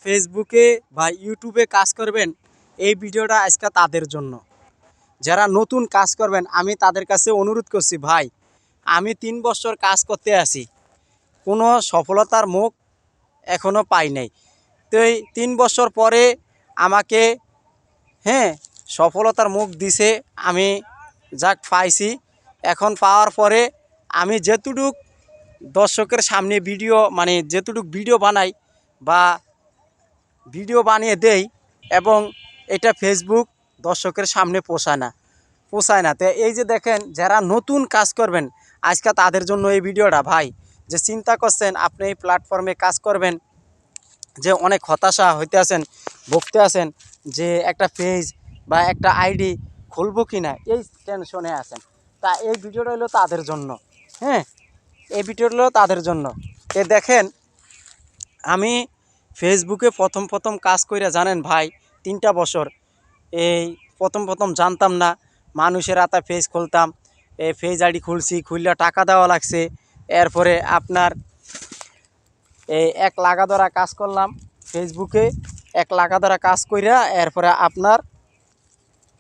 ফেসবুকে বা ইউটিউবে কাজ করবেন, এই ভিডিওটা আজকে তাদের জন্য। যারা নতুন কাজ করবেন আমি তাদের কাছে অনুরোধ করছি, ভাই আমি 3 বছর কাজ করতে আছি, কোনো সফলতার মুখ এখনও পাই নাই। তো এই 3 বছর পরে আমাকে সফলতার মুখ দিছে, আমি যাক পাইছি। এখন পাওয়ার পরে আমি যেটুক দর্শকের সামনে যেটুক ভিডিও বানাই বা ভিডিও বানিয়ে দেই, এবং এটা ফেসবুক দর্শকের সামনে পোষায় না। তো এই যে দেখেন, যারা নতুন কাজ করবেন আজকে তাদের জন্য এই ভিডিওটা। ভাই যে চিন্তা করছেন আপনি এই প্ল্যাটফর্মে কাজ করবেন, যে অনেক হতাশা হইতে আছেন, ভুগতে আছেন যে একটা পেজ বা একটা আইডি খুলবো কি না, এই টেনশনে আছেন, তা এই ভিডিওটা হলো তাদের জন্য। এই ভিডিওটা হলো তাদের জন্য। এ দেখেন, আমি ফেসবুকে প্রথম কাজ কইরা জানেন ভাই 3টা বছর। এই প্রথম জানতাম না, মানুষের হাতে পেজ খুলতাম, এই পেজ আইডি খুলছি, খুললে টাকা দেওয়া লাগছে। এরপরে আপনার এই 1 লাখ ধরা কাজ করলাম ফেসবুকে, 1 লাখ ধরা কাজ কইরা এরপরে আপনার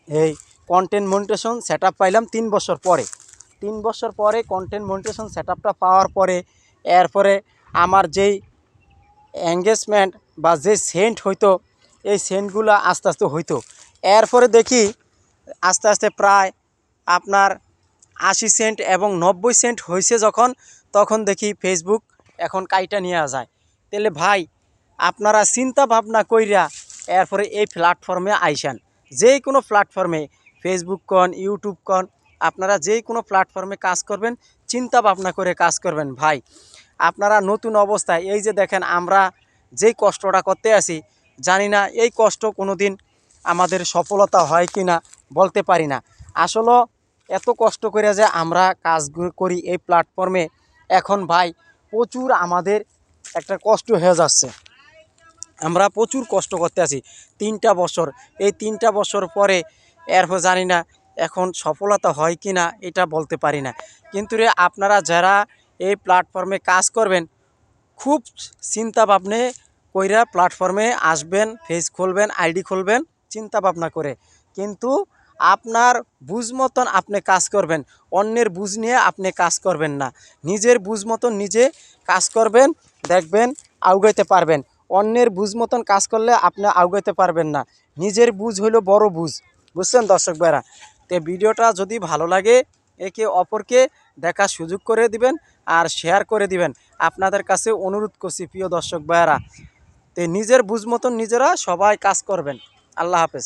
এই কন্টেন্ট মনিটাইজেশন সেটআপ পাইলাম 3 বছর পরে। 3 বছর পরে কন্টেন্ট মনিটাইজেশন সেটআপটা পাওয়ার পরে এরপরে আমার যেই এঙ্গেজমেন্ট বা যে সেন্ট হইতো, এই সেন্টগুলো আস্তে আস্তে হইতো। এরপরে দেখি আস্তে আস্তে প্রায় আপনার 80 সেন্ট এবং 90 সেন্ট হয়েছে যখন, তখন দেখি ফেসবুক এখন কাইটা নিয়ে যায়। তাহলে ভাই আপনারা চিন্তা ভাবনা কইরা এরপরে এই প্ল্যাটফর্মে আইসান। যেই কোনো প্ল্যাটফর্মে, ফেসবুক কন, ইউটিউব কন, আপনারা যেই কোনো প্ল্যাটফর্মে কাজ করবেন চিন্তা ভাবনা করে কাজ করবেন। ভাই আপনারা নতুন অবস্থায় এই যে দেখেন, আমরা যেই কষ্টটা করতে আছি, জানি না এই কষ্ট কোনো দিন আমাদের সফলতা হয় কি না বলতে পারি না। আসলে এত কষ্ট করে যে আমরা কাজ করি এই প্ল্যাটফর্মে, এখন ভাই প্রচুর আমাদের একটা কষ্ট হয়ে যাচ্ছে। আমরা প্রচুর কষ্ট করতে আছি 3টা বছর। এই 3টা বছর পরে এরপর জানি না এখন সফলতা হয় কি না, এটা বলতে পারি না। কিন্তু আপনারা যারা এই প্ল্যাটফর্মে কাজ করবেন, খুব চিন্তা ভাবনা কইরা প্ল্যাটফর্মে আসবেন, পেজ খুলবেন, আইডি খুলবেন চিন্তা ভাবনা করে। কিন্তু আপনার বুঝ মতন আপনি কাজ করবেন, অন্যের বুঝ নিয়ে আপনি কাজ করবেন না। নিজের বুঝ মতন নিজে কাজ করবেন, দেখবেন আগাইতে পারবেন। অন্যের বুঝ মতন কাজ করলে আপনি আগাইতে পারবেন না। নিজের বুঝ হইল বড় বুঝ, বুঝছেন দর্শক ভাইরা? তো ভিডিওটা যদি ভালো লাগে একে অপরকে দেখার সুযোগ করে দিবেন আর শেয়ার করে দিবেন। আপনাদের কাছে অনুরোধ করছি প্রিয় দর্শক ভাইরা, তো নিজের বুঝ মতন নিজেরা সবাই কাজ করবেন। আল্লাহ হাফেজ।